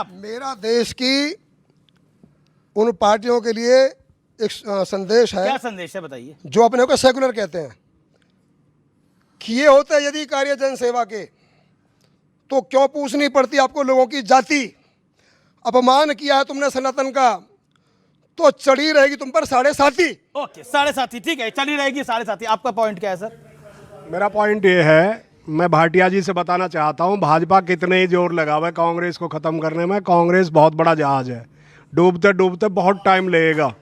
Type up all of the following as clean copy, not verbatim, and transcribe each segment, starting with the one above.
आप? मेरा देश की उन पार्टियों के लिए एक संदेश है। क्या संदेश है बताइए? जो अपने को सेकुलर कहते हैं, किए होते यदि कार्य जनसेवा के, तो क्यों पूछनी पड़ती आपको लोगों की जाति। अपमान किया है तुमने सनातन का, तो चढ़ी रहेगी तुम पर 7.5। ओके, 7.5, ठीक है, चली रहेगी 7.5। आपका पॉइंट क्या है सर? मेरा पॉइंट ये है, मैं भाटिया जी से बताना चाहता हूँ, भाजपा कितने ही जोर लगा हुआ है कांग्रेस को खत्म करने में। कांग्रेस बहुत बड़ा जहाज है, डूबते डूबते बहुत टाइम लगेगा।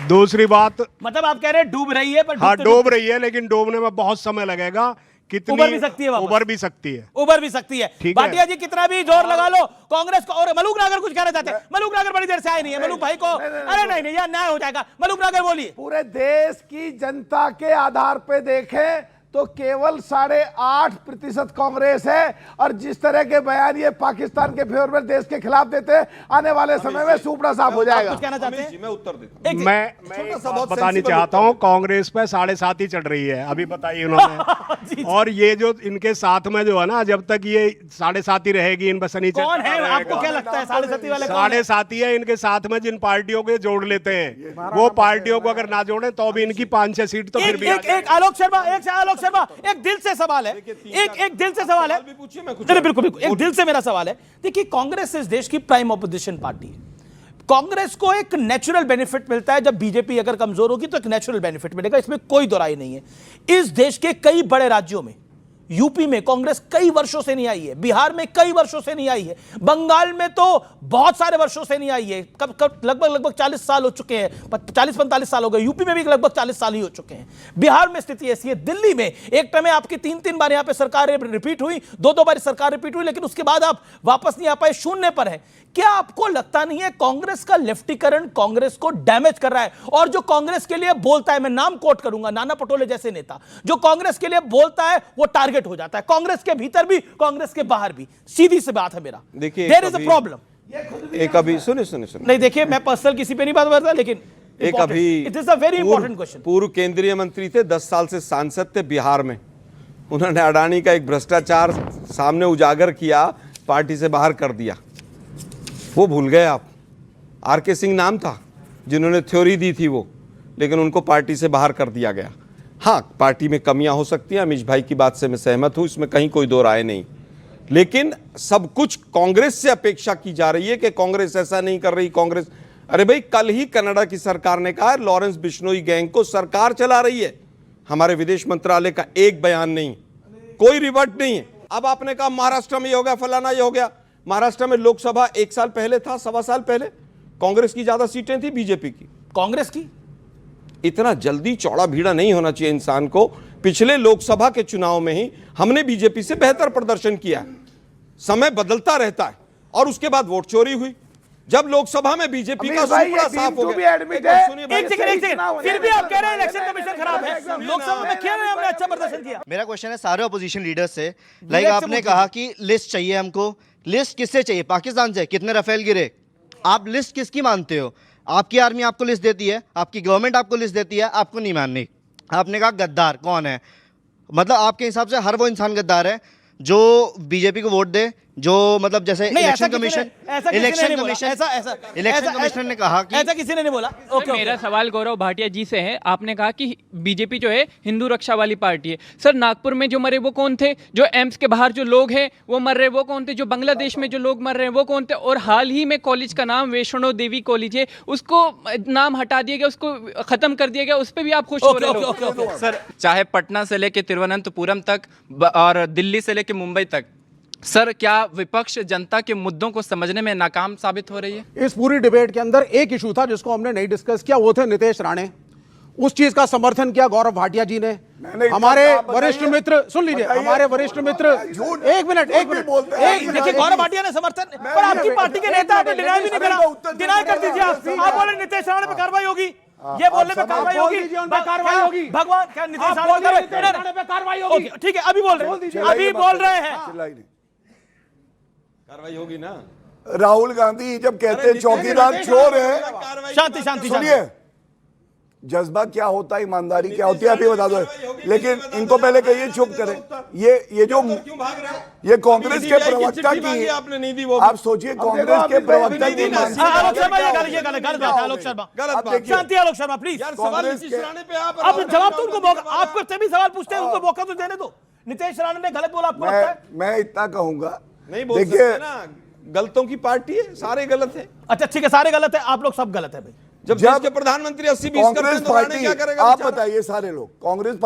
दूसरी बात, मतलब आप कह रहे हैं डूब रही है, पर हाँ डूब रही है, लेकिन डूबने में बहुत समय लगेगा। कितनी उबर भी सकती है वापस। उबर भी सकती है, उबर भी सकती है। ठीक है। भाटिया जी कितना भी जोर लगा लो कांग्रेस को। और मलूक नागर कुछ कहना चाहते हैं? मलूक नागर बड़ी देर से आए नहीं है। मलूक भाई को अरे नहीं यार, न्याय हो जाएगा। मलूक नागर बोलिए। पूरे देश की जनता के आधार पे देखें तो केवल 8.5% कांग्रेस है, और जिस तरह के बयान ये पाकिस्तान के फेवर में देश के खिलाफ देते हैं, आने वाले समय में सुपड़ा साफ हो जाएगा। कुछ कहना चाहते हैं? मैं उत्तर देता हूं। मैं एक बात बतानी चाहता हूँ, कांग्रेस पे 7.5 ही चढ़ रही है, अभी बताइए उन्होंने। और ये जो इनके साथ में जो है ना, जब तक ये 7.5 ही रहेगी, इन पर शनिचर कौन है आपको क्या लगता है 7.5 वाले? 7.5 है इनके साथ में। जिन पार्टियों के जोड़ लेते हैं, वो पार्टियों को अगर ना जोड़े तो भी इनकी 5-6 सीट तो फिर भी एक आलोक शर्मा, एक दिल से सवाल है, एक दिल से सवाल है। बिल्कुल, एक दिल से मेरा सवाल है। देखिए, कांग्रेस इस देश की प्राइम ऑपोजिशन पार्टी है। कांग्रेस को एक नेचुरल बेनिफिट मिलता है, जब बीजेपी अगर कमजोर होगी तो एक नेचुरल बेनिफिट मिलेगा, इसमें कोई दो राय नहीं है। इस देश के कई बड़े राज्यों में, यूपी में कांग्रेस कई वर्षों से नहीं आई है, बिहार में कई वर्षों से नहीं आई है, बंगाल में तो बहुत सारे वर्षों से नहीं आई है। कब लगभग 40 साल हो चुके हैं, 40-45 साल हो गए। यूपी में भी लगभग 40 साल ही हो चुके हैं। बिहार में स्थिति ऐसी है। दिल्ली में एक टाइम में आपकी 3-3 बार यहां पे सरकार रिपीट हुई, 2-2 बार सरकार रिपीट हुई, लेकिन उसके बाद आप वापस नहीं आ पाए, शून्य पर है। क्या आपको लगता नहीं है कांग्रेस का लेफ्टीकरण कांग्रेस को डैमेज कर रहा है? और जो कांग्रेस के लिए बोलता है, मैं नाम कोट करूंगा, नाना पटोले जैसे नेता, जो कांग्रेस के लिए बोलता है वो टारगेट हो जाता है, कांग्रेस के भीतर भी, कांग्रेस के बाहर भी। सीधी सी बात है मेरा। देखिए, देयर इज अ प्रॉब्लम। एक अभी सुने नहीं, देखिए, मैं पर्सनल किसी पे नहीं बात करता, लेकिन एक अभी it is a very important question. पूर्व केंद्रीय मंत्री थे, 10 साल से सांसद थे बिहार में। उन्होंने अडानी का एक भ्रष्टाचार सामने उजागर किया, पार्टी से बाहर कर दिया। वो भूल गए आप? आर.के. सिंह नाम था जिन्होंने थ्योरी दी थी वो, लेकिन उनको पार्टी से बाहर कर दिया गया। हाँ, पार्टी में कमियां हो सकती हैं, अमीश भाई की बात से मैं सहमत हूं, इसमें कहीं कोई दो राय नहीं। लेकिन सब कुछ कांग्रेस से अपेक्षा की जा रही है कि कांग्रेस ऐसा नहीं कर रही, कांग्रेस। अरे भाई, कल ही कनाडा की सरकार ने कहा लॉरेंस बिश्नोई गैंग को सरकार चला रही है। हमारे विदेश मंत्रालय का एक बयान नहीं, कोई रिवर्ट नहीं है। अब आपने कहा महाराष्ट्र में ये हो गया, फलाना ये हो गया। महाराष्ट्र में लोकसभा 1 साल पहले था, 1.25 साल पहले कांग्रेस की ज्यादा सीटें थी बीजेपी की। कांग्रेस की इतना जल्दी चौड़ा भीड़ा नहीं होना चाहिए इंसान को। पिछले लोकसभा के चुनाव में ही हमने बीजेपी से बेहतर प्रदर्शन किया है। समय बदलता रहता है, और उसके बाद वोट चोरी हुई। जब लोकसभा में बीजेपी का सुपड़ा साफ हो गया। एक सेकंड, फिर भी आप कह रहे हैं इलेक्शन कमीशन खराब है। लोकसभा में क्या हमने अच्छा प्रदर्शन किया? मेरा क्वेश्चन है सारे अपोजिशन लीडर से। लाइक आपने कहा कि लिस्ट चाहिए हमको, लिस्ट किससे चाहिए? पाकिस्तान से? कितने राफेल गिरे? आप लिस्ट किसकी मानते हो? आपकी आर्मी आपको लिस्ट देती है, आपकी गवर्नमेंट आपको लिस्ट देती है, आपको नहीं माननी। आपने कहा गद्दार कौन है? मतलब आपके हिसाब से हर वो इंसान गद्दार है जो बीजेपी को वोट दे, जो मतलब जैसे इलेक्शन कमीशन ने कहा कि ऐसा किसी ने नहीं बोला। मेरा सवाल गौरव भाटिया जी से है। आपने कहा कि बीजेपी जो है हिंदू रक्षा वाली पार्टी है। सर, नागपुर में जो मरे वो कौन थे? जो एम्स के बाहर जो लोग हैं वो मर रहे वो कौन थे? जो बांग्लादेश में जो लोग मर रहे हैं वो कौन थे? और हाल ही में कॉलेज का नाम वैष्णो देवी कॉलेज है, उसको नाम हटा दिया गया, उसको खत्म कर दिया गया, उस पर भी आप खुश हो रहे हो? सर, चाहे पटना से लेके तिरुवनंतपुरम तक और दिल्ली से लेके मुंबई तक, सर क्या विपक्ष जनता के मुद्दों को समझने में नाकाम साबित हो रही है? इस पूरी डिबेट के अंदर एक इशू था जिसको हमने नहीं डिस्कस किया, वो थे नीतीश राणे। उस चीज का समर्थन किया गौरव भाटिया जी ने। हमारे वरिष्ठ मित्र, सुन लीजिए, हमारे वरिष्ठ मित्र, एक मिनट देखिए, गौरव भाटिया ने समर्थन, पर आपकी पार्टी के नेता आपने डिनाई भी नहीं करा। डिनाई कर दीजिए आप बोले नीतीश राणे पे कार्रवाई होगी, ये बोलने पे कार्रवाई होगी, भगवान क्या नीतीश राणे पे कार्रवाई होगी? ठीक है, अभी बोल रहे हैं कार्रवाई होगी ना। राहुल गांधी जब कहते हैं चौकीदार चोर है, शांति सुनिए, जज्बा क्या होता है, ईमानदारी क्या होती है, आप ये बता दो। लेकिन इनको पहले कहिए चुप करें। ये जो ये कांग्रेस के प्रवक्ता की, आपने नहीं दी वो, आप सोचिए कांग्रेस के प्रवक्ता की आलोक शर्मा ये गलत बात है। आलोक शर्मा गलत बात। शांति। आलोक शर्मा प्लीज, सवाल नीतीश राणे पे आप जवाब तो उनको मौका, आपको सभी सवाल पूछते हैं, उनको मौका तो देने दो। नीतीश राणे ने गलत बोला, आपको लगता है? मैं इतना कहूंगा, नहीं बोल सकते ना, गलतों की पार्टी है, सारे गलत है। अच्छा ठीक है, सारे गलत है, आप लोग सब गलत है भाई। जब देश के प्रधानमंत्री 80-20 करते हैं तो राणे क्या करेगा? आप बताइए, सारे लोग कांग्रेस